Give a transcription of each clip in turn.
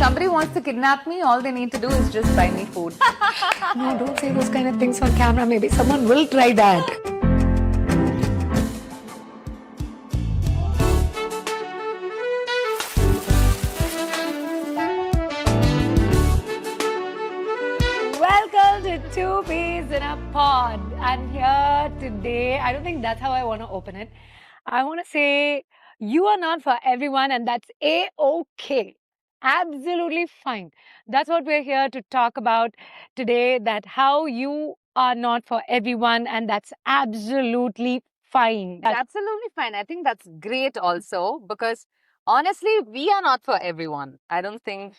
somebody wants to kidnap me, all they need to do is just buy me food. No, don't say those kind of things on camera. Maybe someone will try that. Welcome to Two Peas in a Pod. And here today, I don't think that's how I want to open it. I want to say you are not for everyone, and that's A-OK. Absolutely fine. That's what we're here to talk about today, that how you are not for everyone, and that's absolutely fine. It's absolutely fine. I think that's great also because honestly, we are not for everyone. I don't think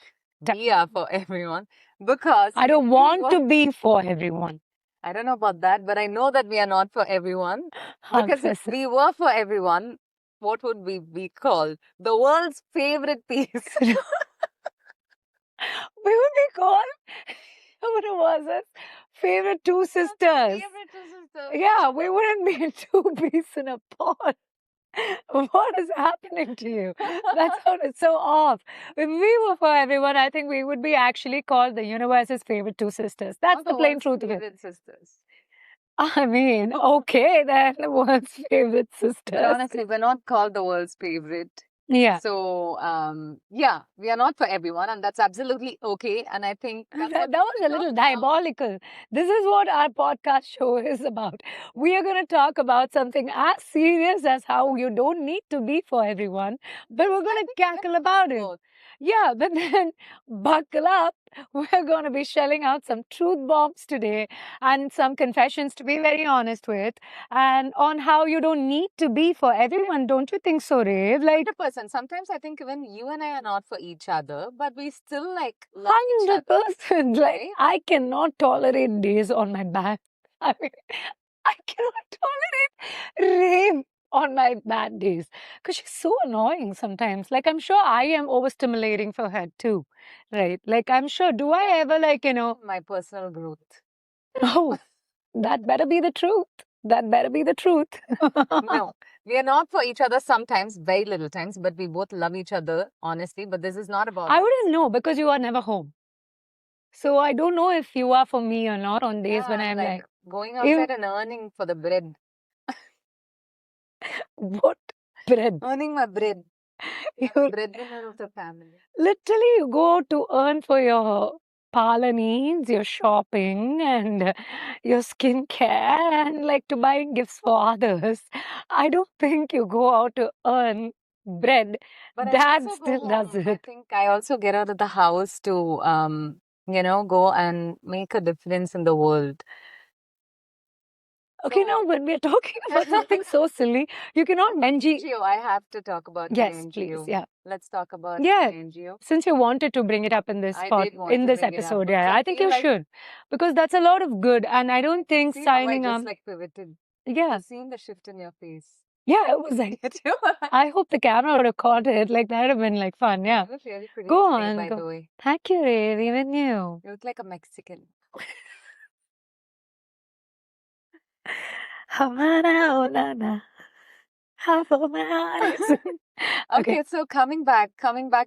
we are for everyone because I don't want to be for everyone. I don't know about that, but I know that we are not for everyone. Because if 100%. we were for everyone, what would we be called? The world's favorite piece. We would be called, what was it? Favorite two sisters. Favorite two sisters. Yeah, we wouldn't be two peas in a pod. What is happening to you? That sounded so off. If we were for everyone, I think we would be actually called the universe's favorite two sisters. That's the plain truth of it. Favorite sisters. I mean, okay, then the world's favorite sisters. But honestly, we're not called the world's favorite. Yeah. So, yeah, we are not for everyone, and that's absolutely okay. And I think that's That what was a little diabolical. This is what our podcast show is about. We are going to talk about something as serious as how you don't need to be for everyone, but we're going to cackle about it. Yeah, but then buckle up. We're going to be shelling out some truth bombs today and some confessions, to be very honest with, and on how you don't need to be for everyone. Don't you think so, Rave? Like 100%. Sometimes I think even you and I are not for each other, but we still like love each other. 100%. Like, I cannot tolerate days on my back. I mean, I cannot tolerate Rave on my bad days because she's so annoying sometimes. Like, I'm sure I am overstimulating for her too, right? Like, I'm sure, do I ever, like, My personal growth. oh, that better be the truth. That better be the truth. No, we are not for each other sometimes, very little times, but we both love each other, honestly. But this is not about I wouldn't know because you are never home. So I don't know if you are for me or not on days when I'm like going outside and earning for the bread. what bread? Earning my bread. You Breadwinner of the family. literally you go to earn for your parlor needs, your shopping and your skincare and like to buy gifts for others. I don't think you go out to earn bread. But Dad I also still go does home. I it. think I also get out of the house to, go and make a difference in the world. Okay, now when we're talking about something so silly, you cannot NG. NGO, I have to talk about Yes, NGO. please. Yeah. Let's talk about Yeah. NGO. Since you wanted to bring it up in this I did want in to this bring it up episode, because yeah, I I think feel you like- should because that's a lot of good, and I don't think See how signing I up. just like pivoted. Yeah, I've seen the shift in your face. yeah, it was like. I hope the camera would have caught it. Like that would have been like fun. Yeah. You look really pretty Go today, on, by go. the way. Thank you, Rave. Even you. You look like a Mexican. Havana, oh, na. Half of my eyes. Okay, so coming back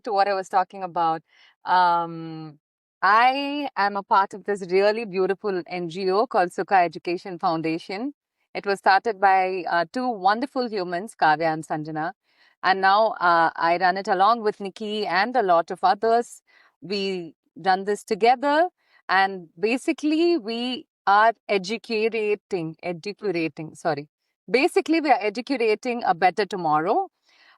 to what I was talking about, I am a part of this really beautiful NGO called Suka Education Foundation. It was started by two wonderful humans, Kavya and Sanjana, and now I run it along with Nikki and a lot of others. We run this together, and basically we are educating. Basically, we are educating a better tomorrow.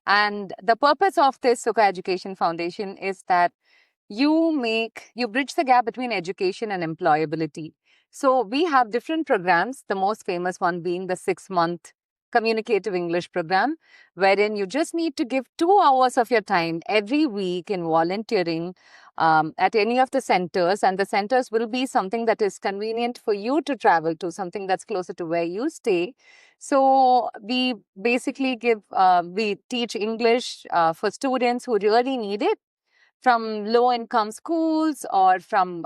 And the purpose of this Suka Education Foundation is that you bridge the gap between education and employability. So we have different programs, the most famous one being the 6-month communicative English program, wherein you just need to give 2 hours of your time every week in volunteering at any of the centers. And the centers will be something that is convenient for you to travel to, something that's closer to where you stay. So we basically we teach English for students who really need it. from low-income schools or from,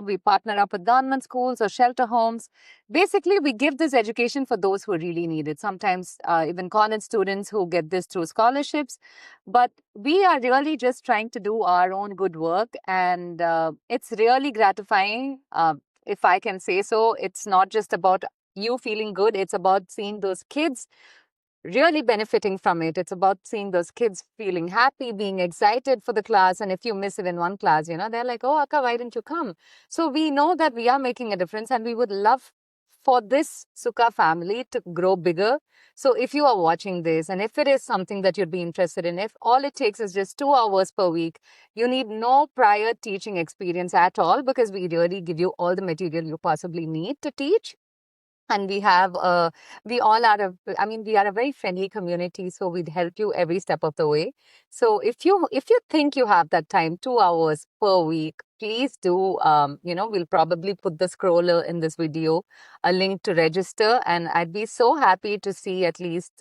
we partner up with government schools or shelter homes. Basically, we give this education for those who really need it. Sometimes even college students who get this through scholarships. But we are really just trying to do our own good work. And it's really gratifying, if I can say so. It's not just about you feeling good. It's about seeing those kids really benefiting from it. It's about seeing those kids feeling happy, being excited for the class. And if you miss it in one class, they're like, oh, Akka, why didn't you come? So we know that we are making a difference, and we would love for this Suka family to grow bigger. So if you are watching this, and if it is something that you'd be interested in, if all it takes is just 2 hours per week, you need no prior teaching experience at all, because we really give you all the material you possibly need to teach. And we have we all are we are a very friendly community, so we'd help you every step of the way. So if you think you have that time, 2 hours per week, please do. We'll probably put the scroller in this video, a link to register, and I'd be so happy to see at least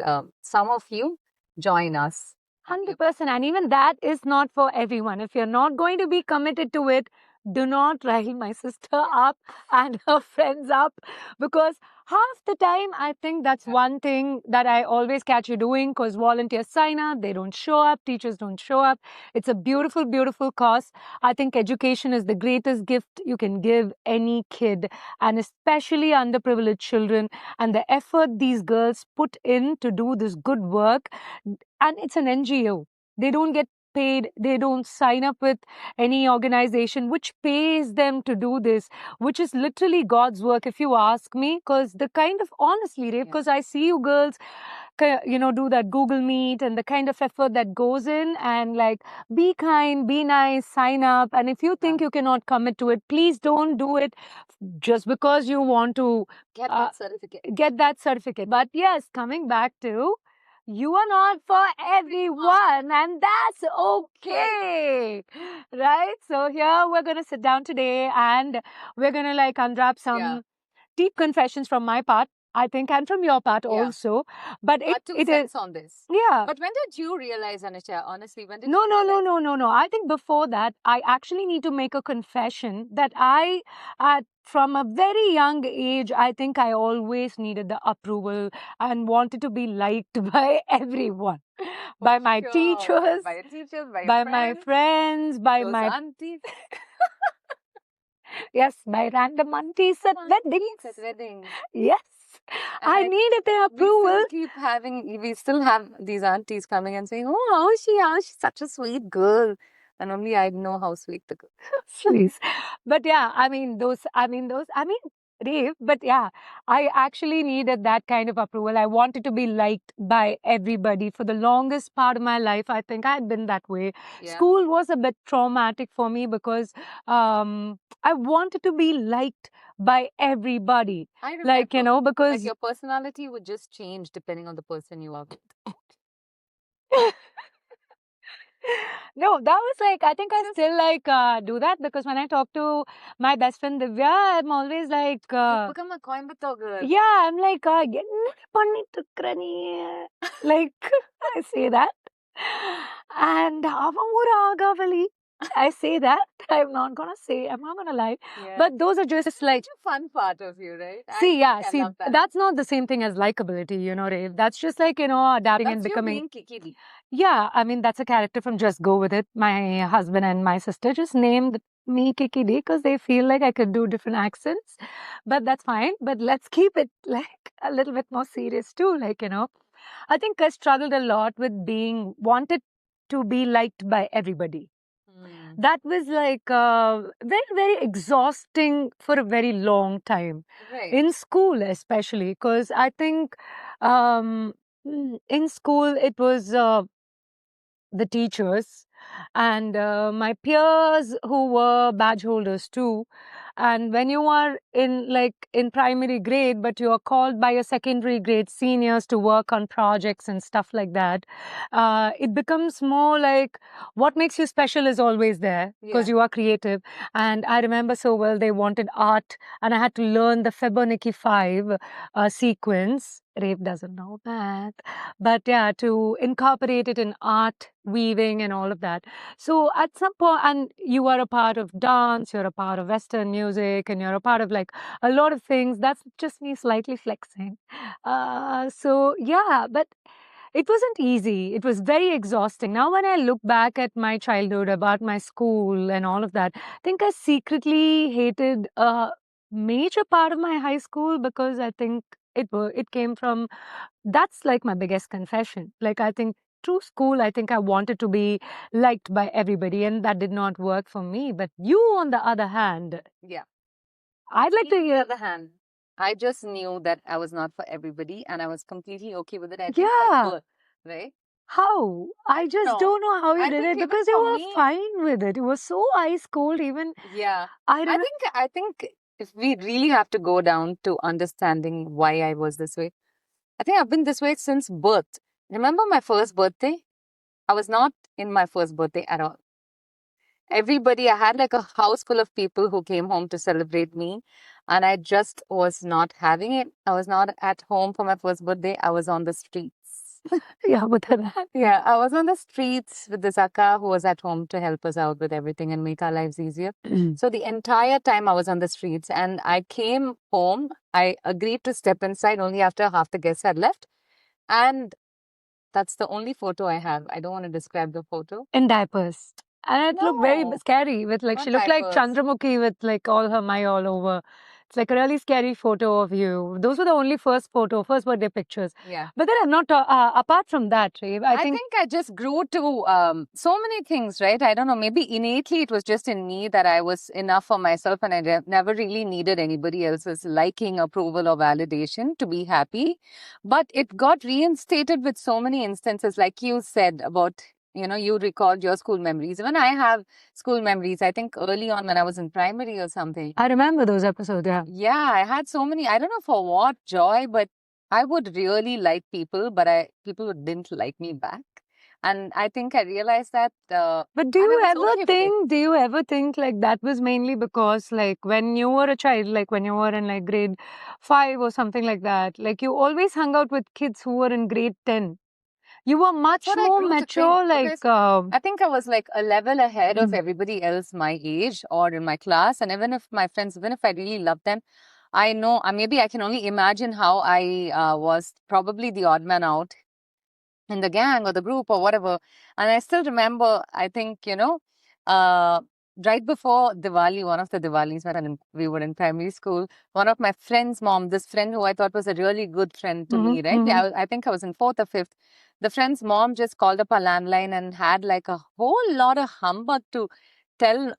some of you join us. 100%. And even that is not for everyone. If you're not going to be committed to it, do not rile my sister up and her friends up, because half the time I think that's one thing that I always catch you doing, because volunteers sign up, they don't show up, teachers don't show up. It's a beautiful, beautiful cause. I think education is the greatest gift you can give any kid, and especially underprivileged children. And the effort these girls put in to do this good work, and it's an NGO. They don't get paid. They don't sign up with any organization which pays them to do this, which is literally God's work, if you ask me. Because the kind of, honestly, because I see you girls, do that Google Meet, and the kind of effort that goes in, and like, be kind, be nice, sign up. And if you think you cannot commit to it, please don't do it just because you want to get that certificate. Get that certificate. But yes, coming back to, you are not for everyone, and that's okay, right? So here we're going to sit down today, and we're going to unwrap some deep confessions from my part, I think, and from your part also. But it is on this. Yeah. But when did you realize, Anisha? Honestly, when did No. you I think before that, I actually need to make a confession that from a very young age, I think I always needed the approval and wanted to be liked by everyone. By my teachers, by my friends, by my aunties. Yes, by random aunties at weddings. Yes. I needed their approval. We still have these aunties coming and saying, oh, how is she? Such a sweet girl. And only I know how sweet the girl is. But yeah, Dave, but yeah, I actually needed that kind of approval. I wanted to be liked by everybody. For the longest part of my life, I think I had been that way. Yeah. School was a bit traumatic for me because I wanted to be liked by everybody. I remember, because your personality would just change depending on the person you are with. No, that was I think I still do that, because when I talk to my best friend Divya, I'm always like, you've become a Coimbatore girl. Yeah, I'm like, like, I say that. And I say that. I'm not going to lie. Yeah. But those are just like a fun part of you, right? See, that's not the same thing as likability, Rave. That's just adapting and becoming. Kikiri. Yeah, I mean, that's a character from Just Go With It. My husband and my sister just named me Kiki D because they feel like I could do different accents. But that's fine. But let's keep it a little bit more serious too. I think I struggled a lot with wanted to be liked by everybody. That was very, very exhausting for a very long time. Right. In school, especially, because I think in school it was the teachers and my peers who were badge holders too. And when you are in primary grade, but you are called by your secondary grade seniors to work on projects and stuff like that, it becomes more like what makes you special is always there because you are creative. And I remember so well, they wanted art, and I had to learn the Fibonacci 5 sequence Rafe doesn't know that. But yeah, to incorporate it in art, weaving, and all of that. So at some point, and you are a part of dance, you're a part of Western music, and you're a part of like a lot of things. That's just me slightly flexing. So yeah, but it wasn't easy. It was very exhausting. Now, when I look back at my childhood, about my school and all of that, I think I secretly hated a major part of my high school because I think it came from that's like my biggest confession. Like, I think through school, I think I wanted to be liked by everybody, and that did not work for me. But you, on the other hand, Yeah. I'd like to On the hear. other hand, I just knew that I was not for everybody and I was completely okay with it. I think Yeah. birth, right? How? I just No, don't know how you I did think it even because you for were me, fine with it. It was so ice cold, even. yeah. I I remember. think if we really have to go down to understanding why I was this way, I think I've been this way since birth. Remember my first birthday? I was not in my first birthday at all. Everybody, I had like a house full of people who came home to celebrate me, and I just was not having it. I was not at home for my first birthday. I was on the streets. Yeah, with that. Yeah, I was on the streets with the Saka who was at home to help us out with everything and make our lives easier. So the entire time I was on the streets, and I came home. I agreed to step inside only after half the guests had left. And that's the only photo I have. I don't want to describe the photo. In diapers. And it looked very No, scary with like, not she looked like diapers. Chandramukhi with like all her Maya all over. It's like a really scary photo of you. Those were the only first birthday pictures. Yeah. But then I'm not, apart from that, Rave, I think I just grew to so many things, right? I don't know. Maybe innately it was just in me that I was enough for myself and I never really needed anybody else's liking, approval, or validation to be happy. But it got reinstated with so many instances, like you said about, you recalled your school memories. Even I have school memories, I think early on when I was in primary or something. I remember those episodes, yeah. Yeah, I had so many, I don't know for what joy, but I would really like people, but people didn't like me back. And I think I realized that. But do and I you was ever okay with it. think, like that was mainly because like when you were a child, like when you were in like grade 5 or something like that, like you always hung out with kids who were in grade 10. You were much That's what I more grew to mature, think, like, because I think I was like a level ahead of everybody else my age or in my class. And even if my friends, even if I really loved them, I know, maybe I can only imagine how I was probably the odd man out in the gang or the group or whatever. And I still remember, I think, uh, right before Diwali, one of the Diwalis when we were in primary school, one of my friend's mom, this friend who I thought was a really good friend to me, right? Yeah, I think I was in fourth or fifth. The friend's mom just called up a landline and had like a whole lot of humbug to tell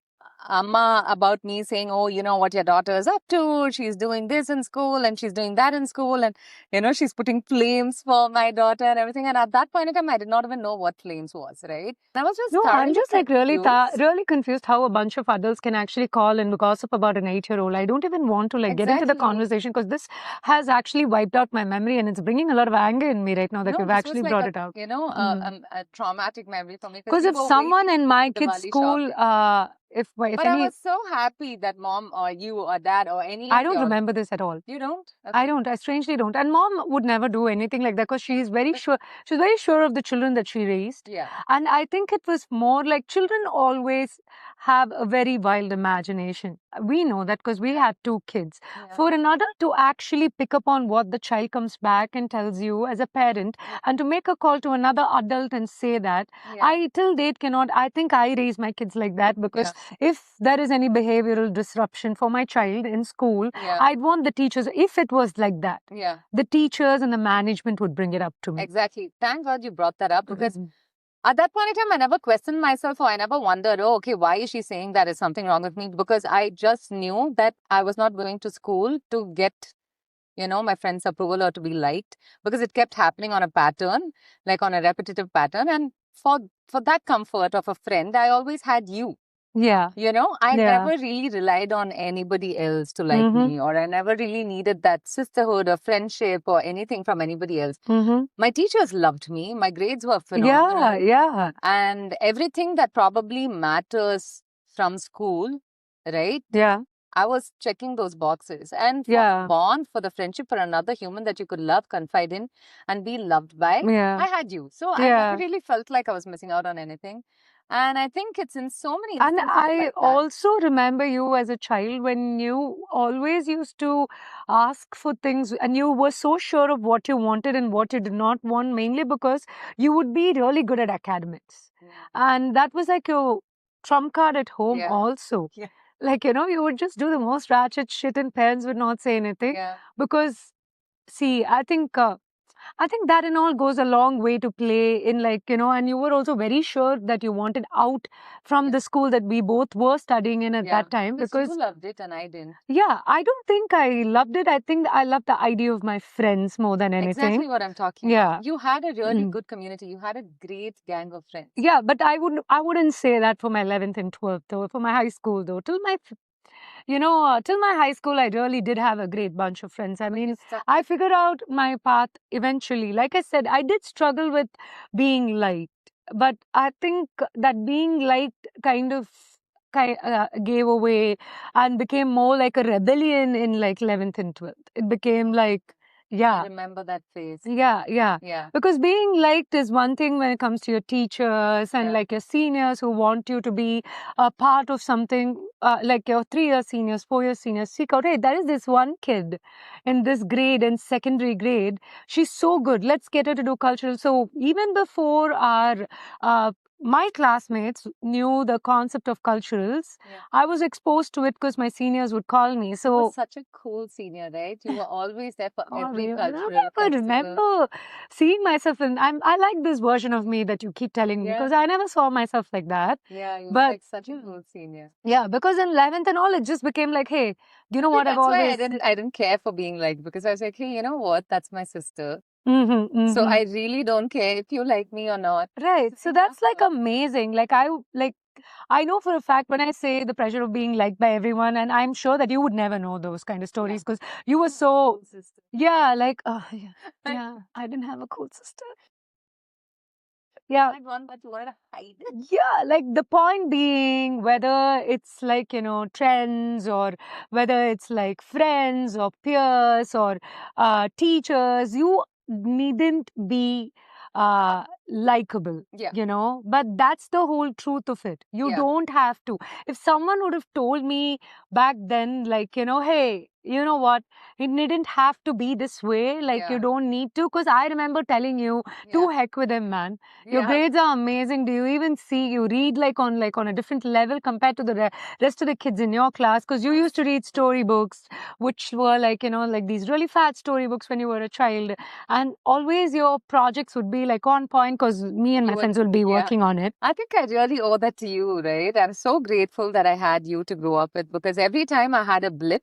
Amma about me, saying, oh, you know what your daughter is up to. She's doing this in school and she's doing that in school. And she's putting flames for my daughter and everything. And at that point in time, I did not even know what flames was, right? I was just No, I'm thoroughly just like confused. really confused how a bunch of adults can actually call and gossip about an 8-year-old. I don't even want to like get into the Exactly. conversation because this has actually wiped out my memory and it's bringing a lot of anger in me right now that No, you've this actually was like brought it out. a traumatic memory for me because Because we if were someone waiting in my for kid's Diwali school, shopping. if But I any, was so happy that mom or you or dad or any I of don't your... remember this at all. You don't? I Okay. don't. I strangely don't. And mom would never do anything like that because she's very sure. She's very sure of the children that she raised. Yeah. And I think it was more like children always have a very wild imagination. We know that because we had 2 kids. Yeah. For an adult to actually pick up on what the child comes back and tells you as a parent, and to make a call to another adult and say that, I till date cannot. I think I raise my kids like that because if there is any behavioral disruption for my child in school, I'd want the teachers, if it was like that, the teachers and the management would bring it up to me. Exactly. Thank God you brought that up because at that point in time, I never questioned myself or I never wondered, oh, okay, why is she saying that? Is something wrong with me? Because I just knew that I was not going to school to get, my friends' approval or to be liked, because it kept happening on a pattern, like on a repetitive pattern. And for that comfort of a friend, I always had you. Yeah. I never really relied on anybody else to like me, or I never really needed that sisterhood or friendship or anything from anybody else. My teachers loved me. My grades were phenomenal. Yeah. And everything that probably matters from school, right? Yeah. I was checking those boxes. And for Yeah. bond, for the friendship for another human that you could love, confide in, and be loved by, Yeah. I had you. So I Yeah. never really felt like I was missing out on anything. And I think it's in so many And instances I like that. also remember you as a child when you always used to ask for things and you were so sure of what you wanted and what you did not want, mainly because you would be really good at academics. And that was like your trump card at home Yeah. also. Yeah. Like, you know, you would just do the most ratchet shit and parents would not say anything. Yeah. Because, see, I think that and all goes a long way to play in, like, you know, and you were also very sure that you wanted out from the school that we both were studying in at that time, because you loved it and I didn't. yeah, I don't think I loved it. I think I loved the idea of my friends more than anything. Exactly what I'm talking Yeah. about. You had a really Mm. good community. You had a great gang of friends. Yeah, but I wouldn't say that for my 11th and 12th though. For my high school though, till my high school, I really did have a great bunch of friends. I mean, I figured out my path eventually. Like I said, I did struggle with being liked, but I think that being liked kind of gave away and became more like a rebellion in like 11th and 12th. It became like, yeah. I remember that phase. Yeah, yeah. Yeah. Because being liked is one thing when it comes to your teachers and like your seniors who want you to be a part of something, like your 3-year seniors, 4-year seniors. Seek out, hey, there is this one kid in this grade, in secondary grade. She's so good. Let's get her to do cultural. So even before my classmates knew the concept of culturals, I was exposed to it because my seniors would call me. So you were such a cool senior, right? You were always there for every cultural I festival. remember seeing myself in. I like this version of me that you keep telling me, because I never saw myself like that. Yeah, you were But like such a cool senior. yeah, because in 11th and all, it just became like, hey, do you know what I've That's why always. I didn't care for being liked, because I was like, hey, you know what? That's my sister. So I really don't care if you like me or not. Right. So that's like amazing. Like I know for a fact when I say the pressure of being liked by everyone, and I'm sure that you would never know those kind of stories because you were so, yeah, like, yeah, I didn't have a cool sister. Yeah. One, but you wanted to hide it. Yeah, like the point being, whether it's like, you know, trends or whether it's like friends or peers or teachers, you needn't be likable, you know, but that's the whole truth of it. You don't have to. If someone would have told me back then, like, you know, hey, you know what, it didn't have to be this way, like you don't need to, because I remember telling you, to heck with him, man. Your grades are amazing. Do you even see, you read like on a different level compared to the rest of the kids in your class, because you used to read storybooks, which were like, you know, like these really fat storybooks when you were a child, and always your projects would be like on point because me and my friends will be working on it. I think I really owe that to you, right? I'm so grateful that I had you to grow up with, because every time I had a blip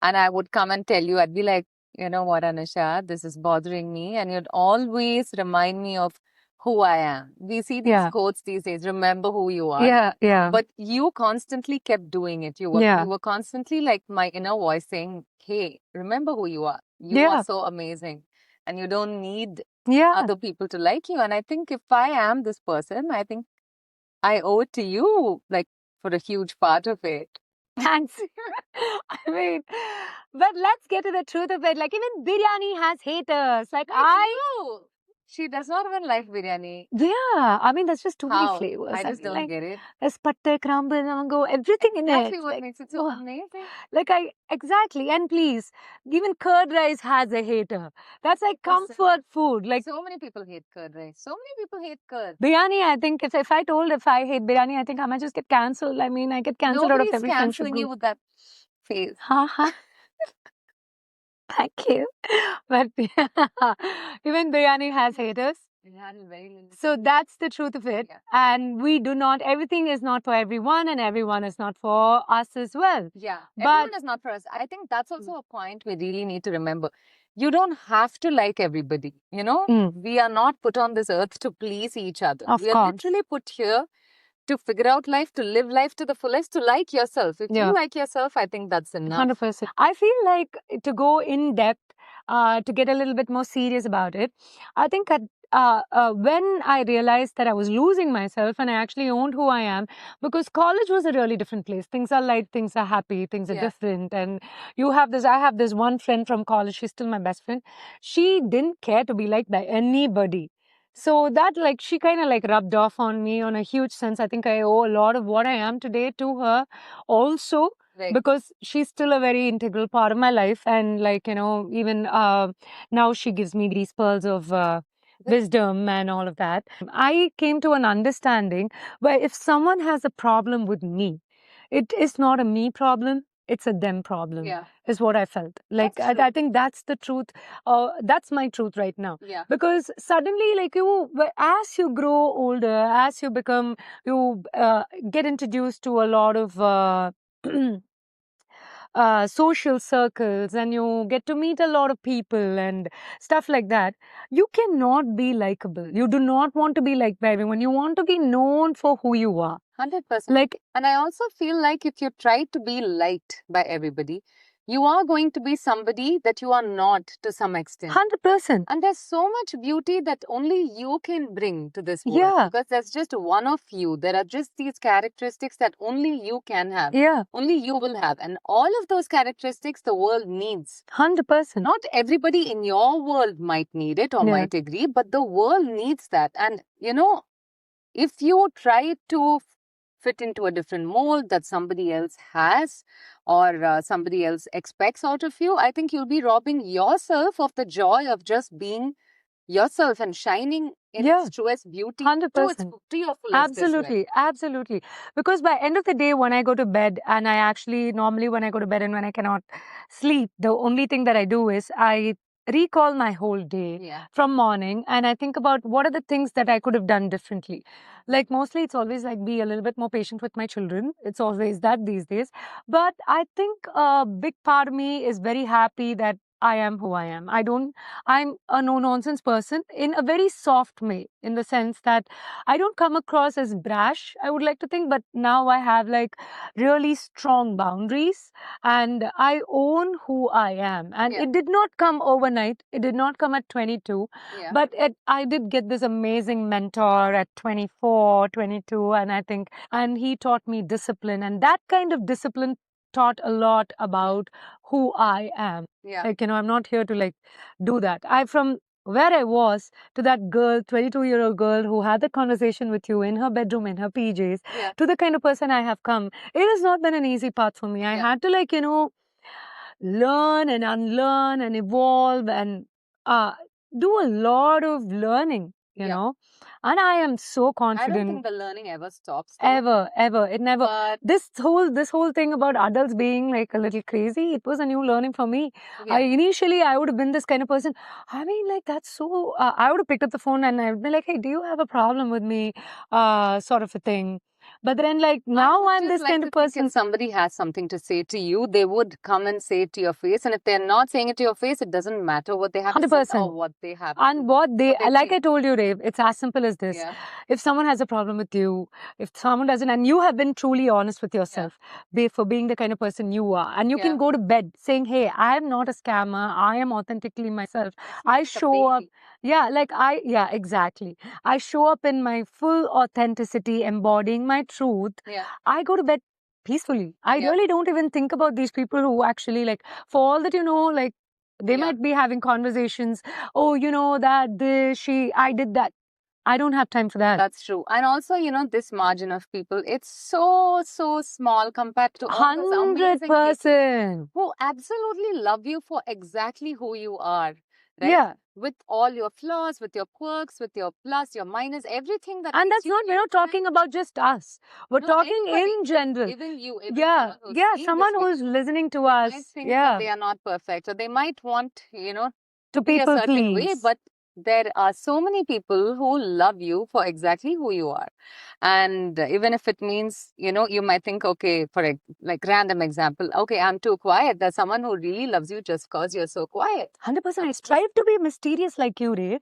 and I would come and tell you, I'd be like, you know what, Anusha, this is bothering me. And you'd always remind me of who I am. We see these quotes these days, remember who you are. Yeah, yeah. But you constantly kept doing it. You were constantly like my inner voice saying, hey, remember who you are. You are so amazing. And you don't need other people to like you. And I think if I am this person, I think I owe it to you, like, for a huge part of it. Thanks. I mean, but let's get to the truth of it. Like, even biryani has haters. Like, she does not even like biryani. Yeah, I mean, there's just too many flavors. I just don't get it. There's patte, crumble, mango, everything in it. Exactly what makes it so amazing. Like, exactly. And please, even curd rice has a hater. That's like comfort food. Like, so many people hate curd rice. So many people hate curd. Biryani, I think, if I hate biryani, I think I might just get cancelled. I mean, I get cancelled out of every friendship group. You with that face. Thank you. But even biryani has haters. So that's the truth of it. And we do not, everything is not for everyone and everyone is not for us as well. Yeah, everyone is not for us. I think that's also a point we really need to remember. You don't have to like everybody, you know? We are not put on this earth to please each other. We are literally put here to figure out life, to live life to the fullest, to like yourself. If you like yourself, I think that's enough. 100%. I feel like to go in depth, to get a little bit more serious about it, I think when I realized that I was losing myself and I actually owned who I am, because college was a really different place. Things are light, things are happy, things are different. And I have this one friend from college, she's still my best friend. She didn't care to be liked by anybody. So that she kind of rubbed off on me on a huge sense. I think I owe a lot of what I am today to her also. Right. Because she's still a very integral part of my life. And even now she gives me these pearls of wisdom and all of that. I came to an understanding where if someone has a problem with me, it is not a me problem, it's a them problem. Yeah. Is what I felt. I think that's the truth. That's my truth right now. Yeah. Because suddenly, as you grow older, as you become, you get introduced to a lot of social circles, and you get to meet a lot of people and stuff like that, you cannot be likable. You do not want to be liked by everyone. You want to be known for who you are. 100%. And I also feel like if you try to be liked by everybody, you are going to be somebody that you are not to some extent. 100%. And there's so much beauty that only you can bring to this world. Yeah. Because there's just one of you. There are just these characteristics that only you can have. Yeah. Only you will have. And all of those characteristics the world needs. 100%. Not everybody in your world might need it or might agree, but the world needs that. And, if you try to fit into a different mold that somebody else has or somebody else expects out of you, I think you'll be robbing yourself of the joy of just being yourself and shining in its truest beauty. 100%. To your fullest. Absolutely. Absolutely. Because by end of the day, when I go to bed, and normally when I go to bed and when I cannot sleep, the only thing that I do is I recall my whole day from morning, and I think about what are the things that I could have done differently. Mostly it's always be a little bit more patient with my children. It's always that these days. But I think a big part of me is very happy that I am who I am. I'm a no-nonsense person in a very soft way, in the sense that I don't come across as brash, I would like to think, but now I have really strong boundaries and I own who I am. And it did not come overnight. It did not come at 22. Yeah. But I did get this amazing mentor at 24, 22, and he taught me discipline. And that kind of discipline taught a lot about who I am. Yeah. I'm not here to do that. From where I was to that girl, 22-year-old girl who had the conversation with you in her bedroom, in her PJs, to the kind of person I have come, it has not been an easy path for me. I had to learn and unlearn and evolve and do a lot of learning, you know. And I am so confident. I don't think the learning ever stops. Ever. It never. But this whole thing about adults being a little crazy, it was a new learning for me. Yeah. Initially, I would have been this kind of person. I mean, that's so. I would have picked up the phone and I would be like, "Hey, do you have a problem with me?" Sort of a thing. But then, now I'm this kind of person. If somebody has something to say to you, they would come and say it to your face. And if they're not saying it to your face, it doesn't matter what they have 100%. To say or what they have. And what they I told you, Rave, it's as simple as this. Yeah. If someone has a problem with you, if someone doesn't, and you have been truly honest with yourself for being the kind of person you are, and you can go to bed saying, "Hey, I am not a scammer. I am authentically myself. I show up." Yeah, exactly. I show up in my full authenticity, embodying my truth. Yeah. I go to bed peacefully. I really don't even think about these people who actually for all that they might be having conversations. Oh, I did that. I don't have time for that. That's true. And also, this margin of people, it's so small compared to all those amazing people who absolutely love you for exactly who you are. Right? Yeah. With all your flaws, with your quirks, with your plus, your minus, everything that. And that's not, we're not talking about just us. We're talking in general. Even you. Someone who's listening to us. Might think that they are not perfect, or they might want, to be a certain way, but there are so many people who love you for exactly who you are. And even if it means, you might think, okay, for a random example, okay, I'm too quiet. There's someone who really loves you just because you're so quiet. 100%. I strive to be mysterious like you, Ray.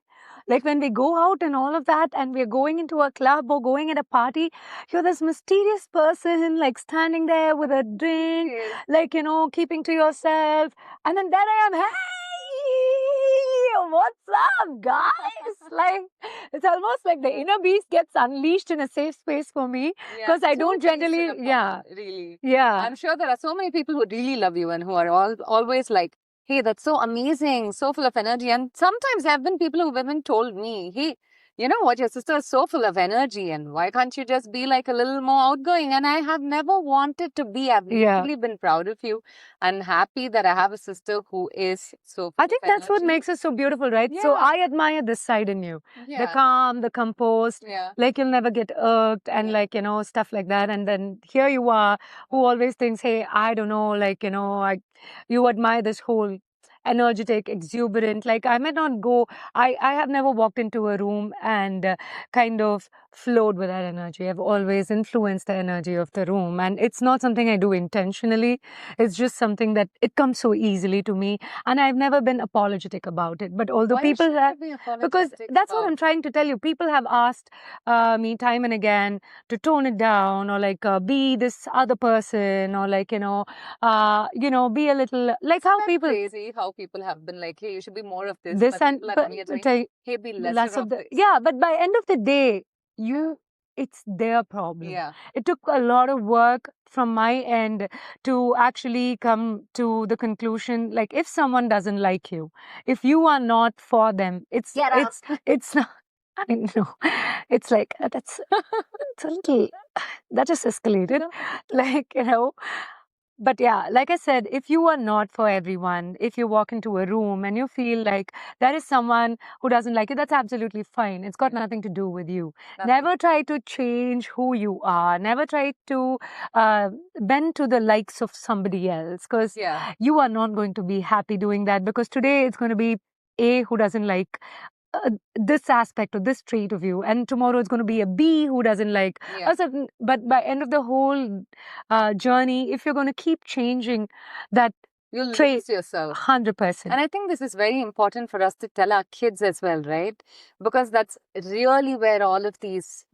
When we go out and all of that, and we're going into a club or going at a party, you're this mysterious person, standing there with a drink, keeping to yourself. And then there I am, hey! what's up, guys? Like, it's almost like the inner beast gets unleashed in a safe space for me because I don't generally, really. yeah. I'm sure there are so many people who really love you and who are always like, hey, that's so amazing, so full of energy. And sometimes there have been people who've even told me, hey, you know what, your sister is so full of energy, and why can't you just be like a little more outgoing? And I have never wanted to be. I've really been proud of you and happy that I have a sister who is so full I think of that's what energy. makes us so beautiful, right? Yeah. So I admire this side in you. The calm, the composed, like you'll never get irked and like, you know, stuff like that. And then here you are who always thinks, hey, I don't know, like, you know, you admire this whole energetic, exuberant. Like I might not go, I have never walked into a room and kind of flowed with that energy. I've always influenced the energy of the room. And it's not something I do intentionally. It's just something that it comes so easily to me. And I've never been apologetic about it. But although people have, because that's what I'm trying to tell you. People have asked me time and again to tone it down or like be this other person or like, you know, be a little like how people crazy how people have been like, hey, you should be more of this. This but and people are coming and saying, hey, be lesser of this. Yeah, but by end of the day, it's their problem. Yeah. It took a lot of work from my end to actually come to the conclusion, like if someone doesn't like you, if you are not for them, it's not. I mean, no, it's like it's a little that just escalated, like you know. But yeah, like I said, if you are not for everyone, if you walk into a room and you feel like there is someone who doesn't like you, that's absolutely fine. It's got nothing to do with you. Never try to change who you are. Never try to bend to the likes of somebody else because you are not going to be happy doing that because today it's going to be A who doesn't like this aspect or this trait of you, and tomorrow it's going to be a B who doesn't like a certain. But by end of the whole journey, if you're going to keep changing that you'll trait, lose yourself 100%. And I think this is very important for us to tell our kids as well, right? Because that's really where all of these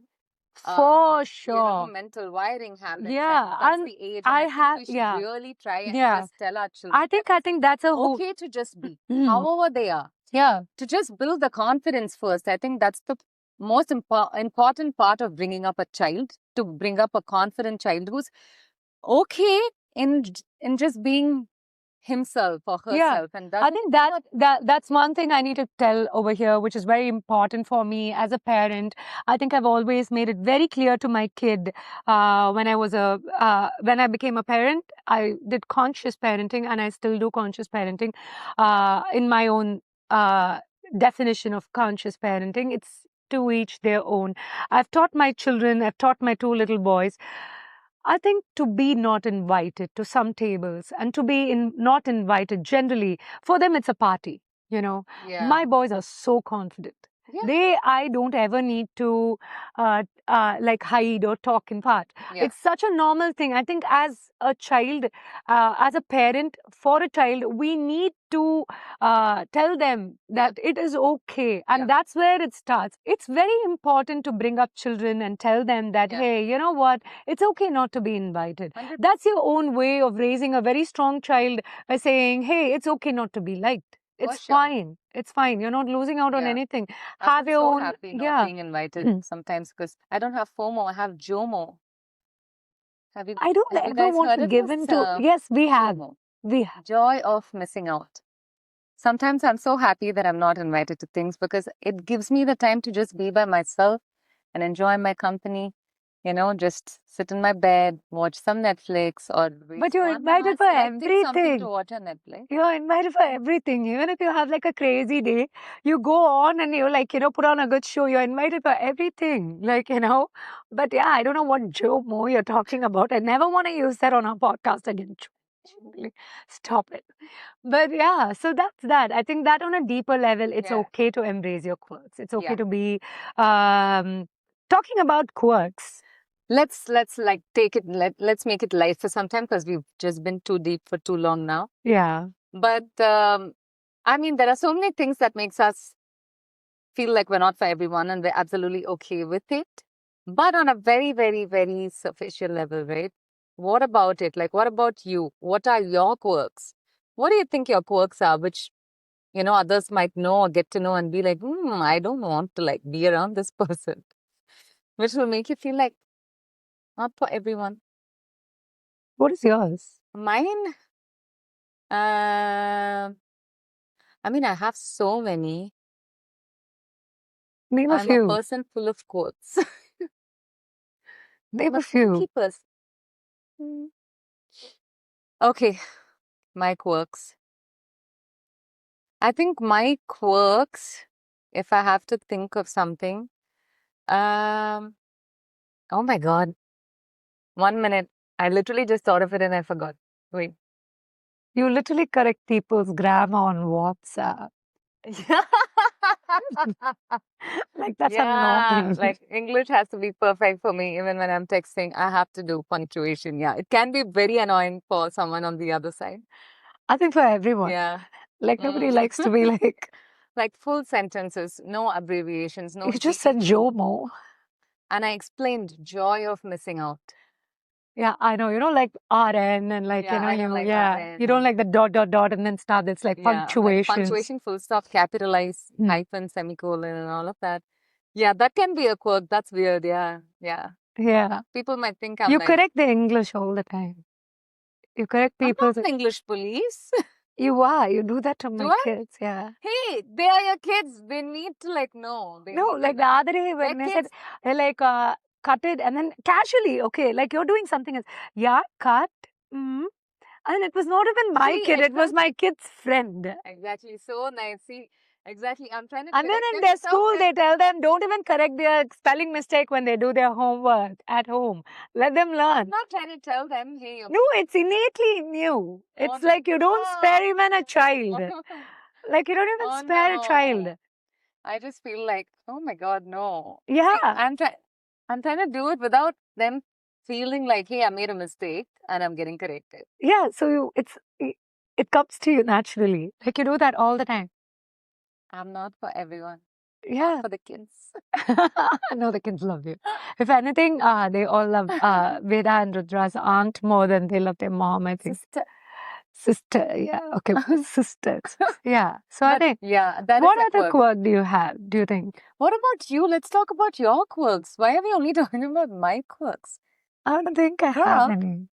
for sure mental wiring happens. Yeah, and that's the age. And we should really try and just tell our children. I think that's a whole okay to just be however they are. Yeah. To just build the confidence first. I think that's the most important part of bringing up a child, to bring up a confident child who's okay in just being himself or herself. And I think that's one thing I need to tell over here, which is very important for me as a parent. I think I've always made it very clear to my kid when I became a parent. I did conscious parenting, and I still do conscious parenting in my own definition of conscious parenting. It's to each their own. I've taught my children, I've taught my two little boys, I think to be not invited to some tables and to be not invited generally, for them it's a party, you know. My boys are so confident. I don't ever need to like hide or talk in part. It's such a normal thing. I think as a child, as a parent, for a child, we need to tell them that it is okay. And that's where it starts. It's very important to bring up children and tell them that, hey, you know what? It's okay not to be invited. 100%. That's your own way of raising a very strong child by saying, hey, it's okay not to be liked. It's fine. It's fine. You're not losing out on anything. Have your own. Happy not being invited sometimes because I don't have FOMO. I have JOMO. I don't ever want to give in to. Yes, we have. JOMO. We have. Joy of missing out. Sometimes I'm so happy that I'm not invited to things because it gives me the time to just be by myself and enjoy my company. You know, just sit in my bed, watch some Netflix or... But you're invited for everything. Something to watch on Netflix. You're invited for everything. Even if you have like a crazy day, you go on and you like, put on a good show. You're invited for everything. Like, But yeah, I don't know what Joe Mo you're talking about. I never want to use that on our podcast again. Stop it. But yeah, so that's that. I think that on a deeper level, it's okay to embrace your quirks. It's okay to be talking about quirks. Let's like take it. Let's make it light for some time because we've just been too deep for too long now. Yeah. But I mean, there are so many things that makes us feel like we're not for everyone, and we're absolutely okay with it. But on a very, very, very superficial level, right? What about it? Like, what about you? What are your quirks? What do you think your quirks are? Which others might know or get to know and be like, I don't want to like be around this person, which will make you feel like not for everyone. What is yours? Mine, I mean, I have so many. Name a I'm a few. person full of quotes. Name I'm a a few. quirky person. Hmm. Okay, my quirks. I think my quirks, if I have to think of something, oh my God, 1 minute. I literally just thought of it and I forgot. Wait. You literally correct people's grammar on WhatsApp. Like, that's Yeah, annoying. like English has to be perfect for me. Even when I'm texting, I have to do punctuation. Yeah, it can be very annoying for someone on the other side. I think for everyone. Yeah. Like, nobody Mm. likes to be like, Like full sentences, no abbreviations, no you just said GTT. Jomo. And I explained joy of missing out. Yeah, I know. You don't like RN and like, Yeah, I don't like you don't RN. like the dot, dot, dot and then start. It's like Yeah, like punctuations. punctuation, full stop, capitalize, Hmm. hyphen, semicolon, and all of that. Yeah, that can be a quirk. That's weird. Yeah, yeah. Yeah. People might think I'm You like, correct the English all the time. You correct I'm people's. not an English police. You are. You do that to Do my I? kids. Yeah. Hey, they are your kids. They need to like know. They No, need to like the know. other day They're when they said, kids. like, cut it and then casually, okay, like you're doing something else. Yeah, cut. Mm. And it was not even my See, kid, it was my kid's friend. exactly. So nice. See, exactly. I'm trying to And then correct in them their without school, them. they tell them, don't even correct their spelling mistake when they do their homework at home. Let them I'm learn. not trying to tell them, hey, No, it's innately new. Oh, It's no. like you don't spare even a child. Oh, Like you don't even spare a child. no. I just feel like, oh my God, no. See, Yeah. I'm trying to do it without them feeling like, hey, I made a mistake and I'm getting corrected. Yeah. So it comes to you naturally. Like you do that all the time. I'm not for everyone. Yeah. Not for the kids. No, the kids love you. If anything, they all love Veda and Rudra's aunt more than they love their mom, I think. Sister, yeah. Okay, sisters. Yeah. So I think, yeah, that what is a other quirk. quirk do you have, do you think? What about you? Let's talk about your quirks. Why are we only talking about my quirks? I don't think I Girl. have any.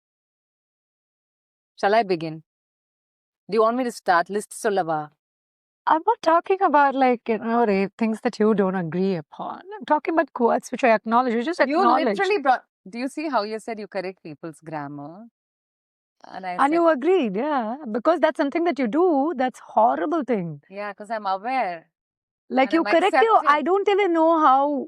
Shall I begin? Do you want me to start? List Solava. I'm not talking about like, things that you don't agree upon. I'm talking about quirks which I acknowledge. You just You acknowledge. literally brought. Do you see how you said you correct people's grammar? And I And said, you agreed, yeah. Because that's something that you do, that's horrible thing. yeah, because I'm aware. Like And you I'm correct you, I accepting. don't even know how.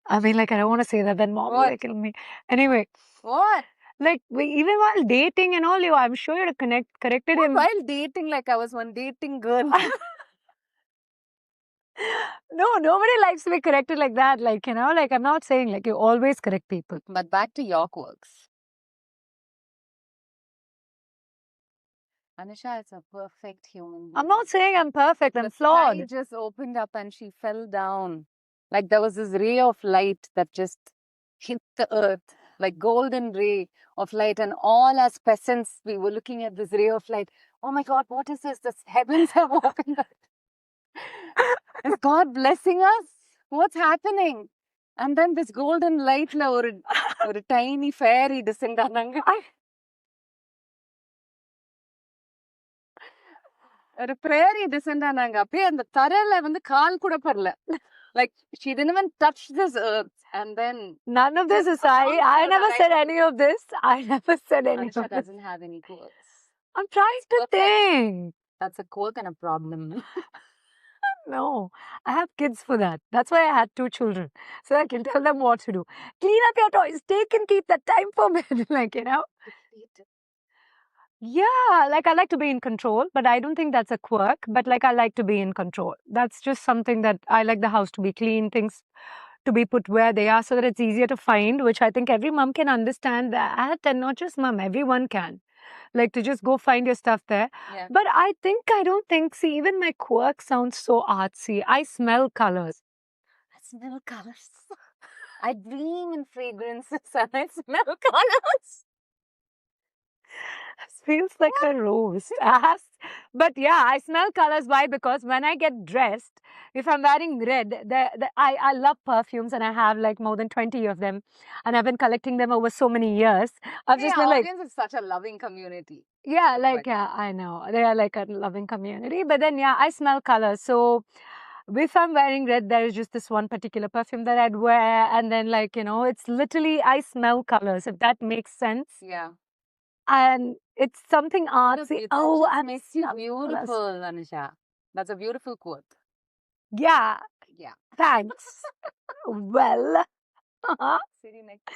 I mean, like, I don't want to say that, then mom will What? kill me. Anyway, What? like, even while dating and all, I'm sure you'd have corrected What? him. While dating, like I was one dating girl. No, nobody likes to be corrected like that. Like, like I'm not saying like you always correct people. But back to your quirks. Anisha is a perfect human being. I'm not saying I'm perfect, I'm The flawed. sky just opened up and she fell down. Like there was this ray of light that just hit the earth, like golden ray of light. And all as peasants, we were looking at this ray of light. Oh my God, what is this? The heavens have opened up. Is God blessing us? What's happening? And then this golden light la ஒரு tiny fairy descend ஆனாங்க. ஒரு prairie descend ஆனாங்க. அப்படியே அந்த தரையில வந்து கால் கூட படல. Like she didn't even touch this earth. And then none of this is I never said any of this. I never said any Anisha of this. doesn't have any quirks. I'm trying to think. That's a quirk and a problem. No, I have kids for that. That's why I had 2 children. So I can tell them what to do. Clean up your toys. Take and keep that time for me. Like, Yeah, like I like to be in control, but I don't think that's a quirk. But like I like to be in control. That's just something that I like the house to be clean, things to be put where they are so that it's easier to find, which I think every mom can understand that. And not just mom, everyone can. Like to just go find your stuff there. Yeah. But I don't think, see, even my quirk sounds so artsy. I smell colors. I smell colors. I dream in fragrances and I smell colors. Feels like a roast. But yeah, I smell colors. Why? Because when I get dressed, if I'm wearing red, I love perfumes and I have like more than 20 of them. And I've been collecting them over so many years. I've just Our been like, audience is such a loving community. yeah, So like, good. yeah, I know. They are like a loving community. But then, yeah, I smell colors. So if I'm wearing red, there is just this one particular perfume that I'd wear. And then, like, it's literally, I smell colors, if that makes sense. Yeah. And it's something artsy. That Oh, just I'm makes you smelling colors. beautiful, Anusha. That's a beautiful quote. Yeah, Yeah. thanks. Well, Sitting next.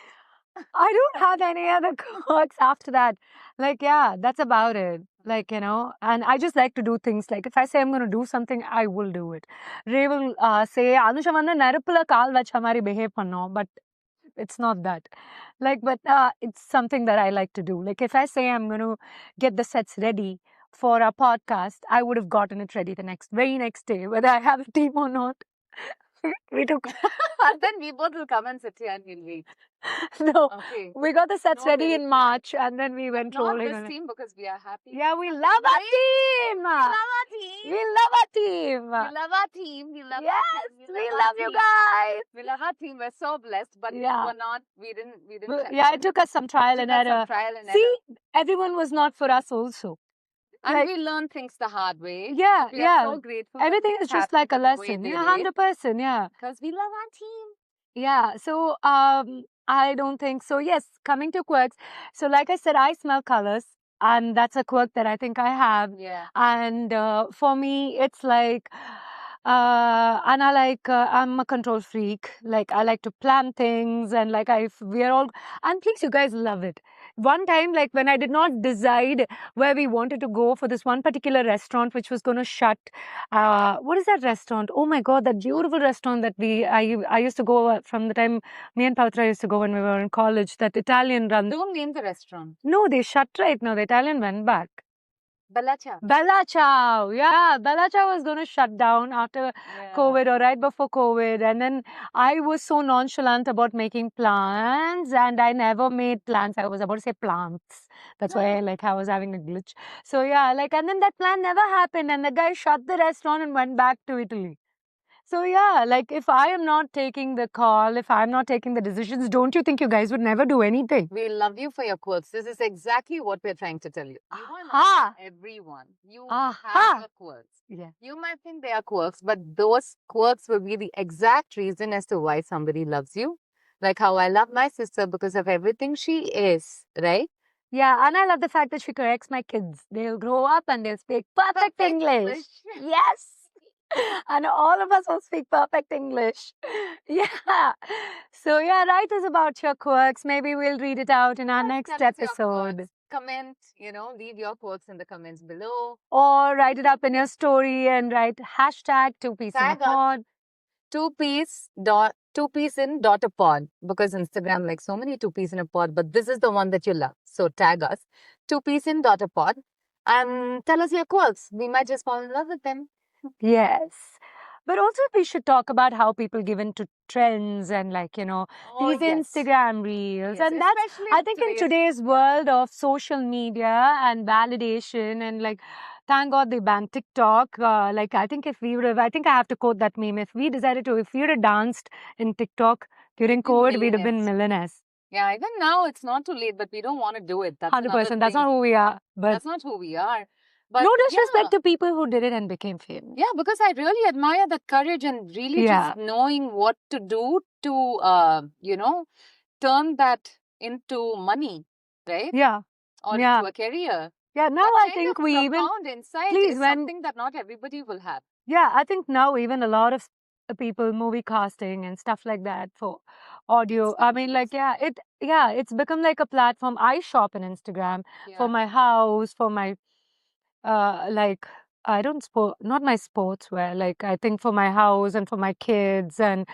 I don't have any other quirks after that. Like, yeah, that's about it. Like, and I just like to do things. Like, if I say I'm going to do something, I will do it. Ray will say, Anusha, vanna neruppula kaal vach hamari behave pannom, but it's not that. Like, but it's something that I like to do. Like, if I say I'm going to get the sets ready for our podcast, I would have gotten it ready the very next day, whether I have a team or not. We took. And then we both will come and sit here and we'll wait. No, Okay. we got the sets No, ready there in is- March, and then we went Not rolling this on it. team because we are happy. Yeah, we love our team. We love our team. We love our team. We love our team. We love Yes, our team. we our love you team. guys. We love our team. We're so blessed, but Yeah. we didn't. Yeah, it took us some trial and error. Trial and See, everyone was not for us also. and like- we learn things the hard way. Yeah, We yeah. are so grateful. that Everything things is just happened like a the way lesson. they Yeah, did, 100%. Yeah. because we love our team. Yeah. So I don't think so. Yes, coming to quirks. So like I said, I smell colors, and that's a quirk that I think I have. Yeah. And for me, it's like, and I'm a control freak. Like, I like to plan things, and like, we're all, and please, you guys love it. One time, like, when I did not decide where we wanted to go for this one particular restaurant, which was going to shut. What is that restaurant? Oh my God, that beautiful restaurant that I used to go from the time me and Pavitra used to go when we were in college. That Italian run. Don't name the restaurant. No, they shut right now. The Italian went back. Bella Chow. Bella Ciao. Yeah, Bella Ciao was going to shut down after COVID or right before COVID. And then I was so nonchalant about making plans, and I never made plans. I was about to say plants. That's why I was having a glitch. So yeah, and then that plan never happened, and the guy shut the restaurant and went back to Italy. So yeah, if I am not taking the call, if I'm not taking the decisions, don't you think you guys would never do anything? We love you for your quirks. This is exactly what we're trying to tell you. You are Aha. not everyone. You Aha. have your quirks. Yeah. You might think they are quirks, but those quirks will be the exact reason as to why somebody loves you. Like how I love my sister because of everything she is, right? Yeah, and I love the fact that she corrects my kids. They'll grow up and they'll speak perfect English. Yes. And all of us will speak perfect English. Yeah. So yeah, write us about your quirks. Maybe we'll read it out in our next Tell us your episode. quirks. Comment, leave your quirks in the comments below. Or write it up in your story and write hashtag 2piece in a Tag us. pod. 2piece in dot a pod, because Instagram likes so many 2piece in a pod, but this is the one that you love. So tag us 2piece in dot a pod and tell us your quirks. We might just fall in love with them. Yes. But also we should talk about how people give into trends and these Instagram reels. Yes, And that's, especially I think in today's world of social media and validation and thank God they banned TikTok. I think I have to quote that meme. If we would have danced in TikTok during COVID, we'd have been millionaires. Yeah, even now it's not too late, but we don't want to do it. That's 100%. That's not who we are. But that's not who we are. But no disrespect to people who did it and became famous. Yeah, because I really admire the courage and really just knowing what to do to, turn that into money, right? Yeah. Or into a career. Yeah, now That I think we even... profound insight is something that not everybody will have. Yeah, I think now even a lot of people, movie casting and stuff like that for audio. I mean, it's become like a platform. I shop on Instagram for my house, for my I don't not my sportswear. I think for my house and for my kids and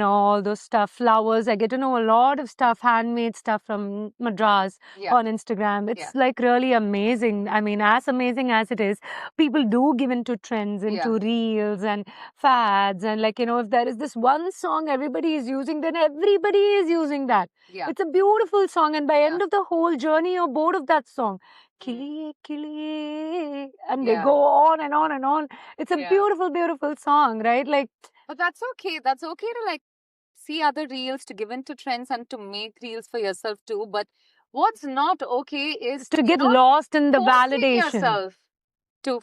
all those stuff, flowers. I get to know a lot of stuff, handmade stuff from Madras on Instagram. It's really amazing. I mean, as amazing as it is, people do give into trends, into reels and fads, and if there is this one song everybody is using, then everybody is using that. It's a beautiful song, and by end of the whole journey, you're bored of that song. Kiliye, kiliye, and they go on and on and on. It's a beautiful, beautiful song, right? Like, but that's okay. That's okay to like see other reels, to give in to trends and to make reels for yourself too. But what's not okay is to get lost in the forcing validation. yourself to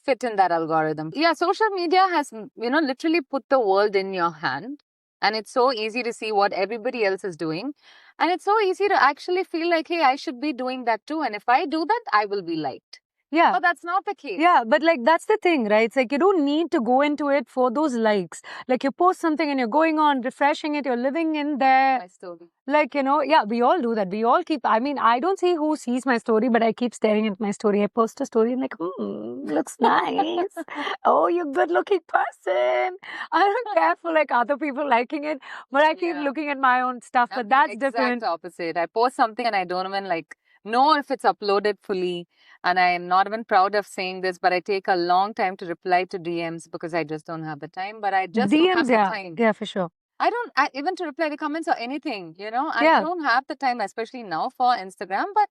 fit in that algorithm. Yeah, social media has, literally put the world in your hand. And it's so easy to see what everybody else is doing. And it's so easy to actually feel like, hey, I should be doing that too. And if I do that, I will be liked. Yeah. But that's not the case. Yeah, but like that's the thing, right? It's like you don't need to go into it for those likes. Like you post something and you're going on, refreshing it, you're living in there. My story. Like, yeah, we all do that. We all keep, I mean, I don't see who sees my story, but I keep staring at my story. I post a story and like, looks nice. Oh, you're a good looking person. I don't care for like other people liking it, but I keep looking at my own stuff. But that's different. Exact opposite. I post something and I don't even like know if it's uploaded fully. And I'm not even proud of saying this, but I take a long time to reply to DMs because I just don't have the time. But I just don't have the time. Yeah, for sure. Even to reply the comments or anything, I don't have the time, especially now for Instagram. But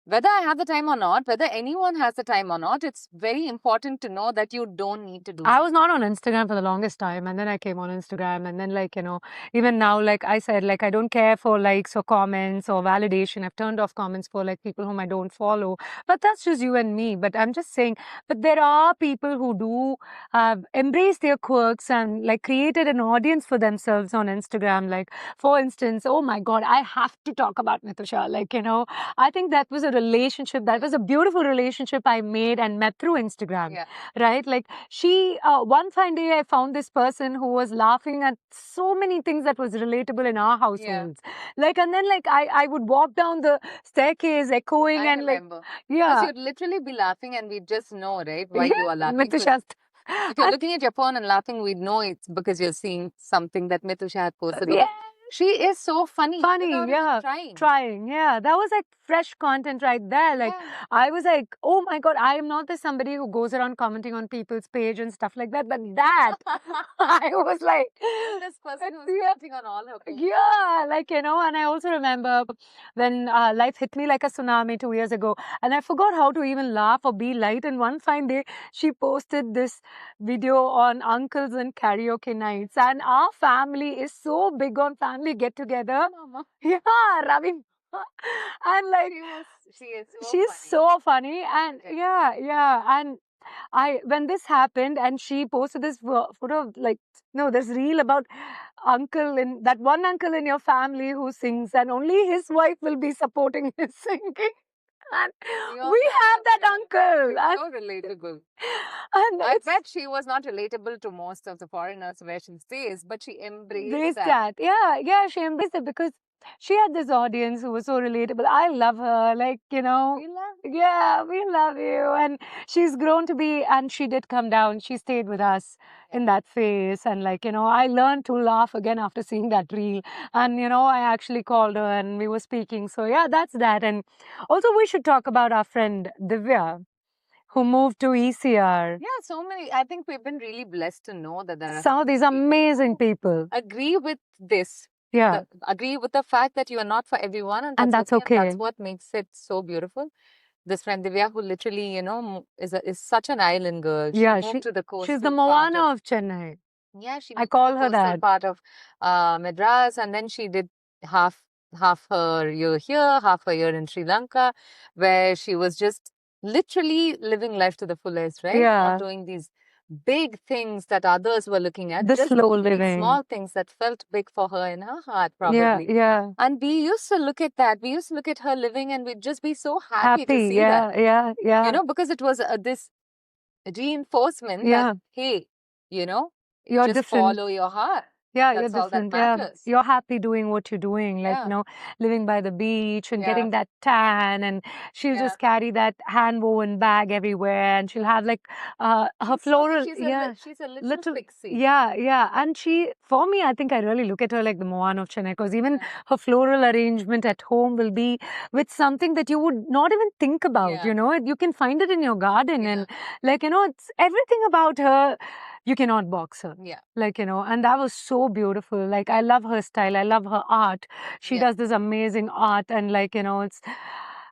whether I have the time or not, whether anyone has the time or not, it's very important to know that you don't need to do I was not on Instagram for the longest time, and then I came on Instagram, and then like, even now, like I said, like I don't care for likes or comments or validation. I've turned off comments for like people whom I don't follow, but that's just you and me. But I'm just saying, but there are people who do embrace their quirks and like created an audience for themselves on Instagram. Like, for instance, oh my God, I have to talk about Mitusha. Like, I think that was a relationship, that was a beautiful relationship I made and met through Instagram, right? Like she, one fine day I found this person who was laughing at so many things that was relatable in our households. Like, and then like I would walk down the staircase echoing I and remember. like, yeah. Because you'd literally be laughing and we'd just know, right, why you are laughing. Mitusha. If you're looking at your phone and laughing, we'd know it's because you're seeing something that Mitusha had posted. Yeah. She is so funny. Yeah. Trying. Yeah. That was like fresh content right there. Like, I was like, oh my God, I am not the somebody who goes around commenting on people's page and stuff like that. But that, I was like, this person who's commenting on all her posts. Yeah. Like, and I also remember when life hit me like a tsunami 2 years ago. And I forgot how to even laugh or be light. And one fine day, she posted this video on uncles and karaoke nights. And our family is so big on family get-together. Yeah, Ravi. And like, she's so funny. And and when this happened and she posted this photo of like, this reel about that one uncle in your family who sings and only his wife will be supporting his singing. And we have that uncle. So relatable. And I bet she was not relatable to most of the foreigners where she stays, but she embraced that. Yeah, she embraced it because she had this audience who was so relatable. I love her. Like, we love we love you. And she's grown to be, and she did come down. She stayed with us in that phase. And like, I learned to laugh again after seeing that reel. And, I actually called her and we were speaking. So yeah, that's that. And also we should talk about our friend Divya, who moved to ECR. Yeah, so many. I think we've been really blessed to know that there are some of these amazing people. Agree with this. Yeah. Agree with the fact that you are not for everyone, and that's okay. That's what makes it so beautiful. This friend Divya, who literally, is such an island girl. She moved to the coast. She's the Moana of Chennai. Yeah, I call her that. Part of Madras, and then she did half her year here, half her year in Sri Lanka, where she was just literally living life to the fullest, right? Not doing these big things that others were looking at. The slow living. Small things that felt big for her in her heart, probably. Yeah. And we used to look at that. We used to look at her living and we'd just be so happy to see that. Yeah. Because it was this reinforcement that, hey, you're just different. Follow your heart. Yeah, you're different. Yeah. You're happy doing what you're doing, like, living by the beach and getting that tan. And she'll just carry that hand woven bag everywhere. And she'll have like her floral. She's a little pixie. Yeah. And for me, I think I really look at her like the Mohan of Chennai, because even her floral arrangement at home will be with something that you would not even think about, you can find it in your garden. And like, it's everything about her. You cannot box her. Yeah. Like, and that was so beautiful. Like, I love her style. I love her art. She does this amazing art. And like, it's,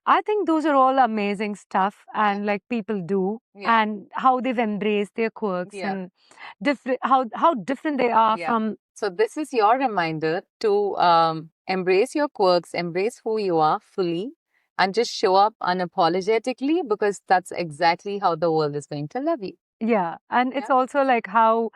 I think those are all amazing stuff, and like people do, and how they've embraced their quirks and different how different they are from. So this is your reminder to embrace your quirks, embrace who you are fully, and just show up unapologetically, because that's exactly how the world is going to love you. Yeah, and it's also like how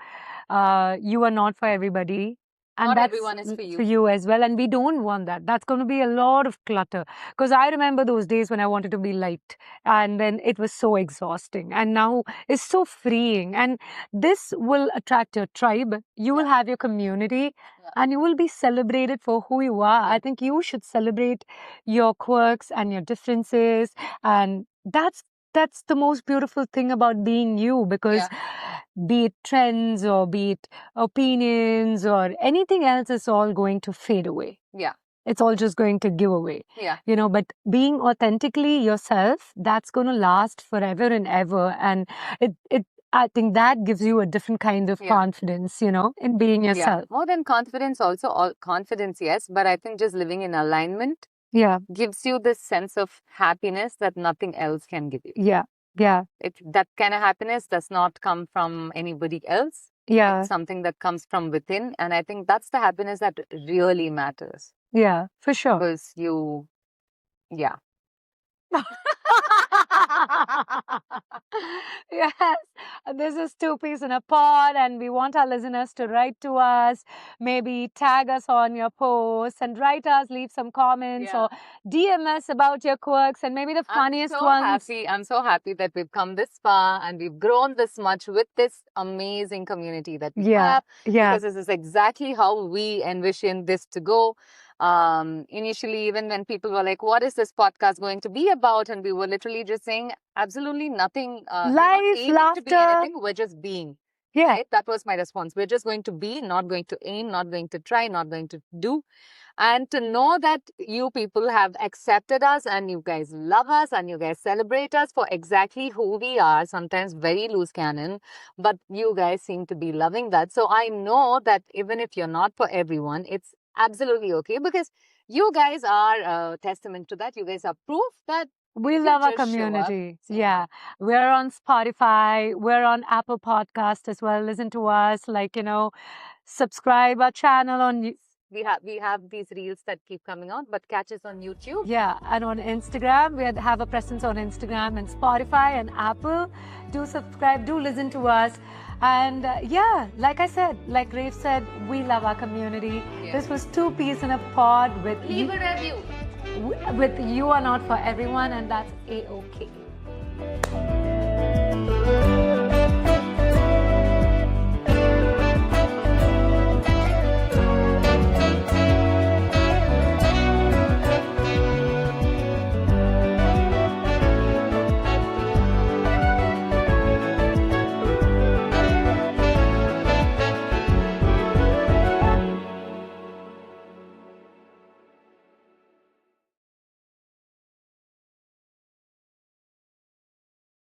you are not for everybody. And Not that's everyone is for you. for you as well. And we don't want that. That's going to be a lot of clutter. Because I remember those days when I wanted to be liked. And then it was so exhausting. And now it's so freeing. And this will attract your tribe. You will have your community. And you will be celebrated for who you are. I think you should celebrate your quirks and your differences. And that's the most beautiful thing about being you, because be it trends or be it opinions or anything else, is all going to fade away. Yeah. It's all just going to give away. Yeah. You know, but being authentically yourself, that's going to last forever and ever. And I think that gives you a different kind of confidence, you know, in being yourself. More than confidence, also all confidence, yes. But I think just living in alignment gives you this sense of happiness that nothing else can give you. Yeah. That kind of happiness does not come from anybody else. Yeah. It's something that comes from within. And I think that's the happiness that really matters. Yeah, for sure. Because Yes, this is Two Peas in a Pod, and we want our listeners to write to us, maybe tag us on your posts and write us, leave some comments or DM us about your quirks and maybe the funniest ones. I'm so happy that we've come this far and we've grown this much with this amazing community that we have. Because this is exactly how we envisioned this to go. Initially, even when people were like, what is this podcast going to be about? And we were literally just saying absolutely nothing. Life, laughter. To be anything, we're just being. Yeah. Right? That was my response. We're just going to be, not going to aim, not going to try, not going to do. And to know that you people have accepted us and you guys love us and you guys celebrate us for exactly who we are, sometimes very loose cannon, but you guys seem to be loving that. So I know that even if you're not for everyone, it's absolutely okay, because you guys are a testament to that. You guys are proof that we love our community. Yeah. We're on Spotify. We're on Apple Podcast as well. Listen to us. Like, you know, subscribe our channel on... We have these reels that keep coming out, but catch us on YouTube. Yeah, and on Instagram. We have a presence on Instagram and Spotify and Apple. Do subscribe. Do listen to us. And like I said, like Rafe said, we love our community. This was Two Peas in a Pod with... Leave a review. With You Are Not For Everyone, and that's A-OK.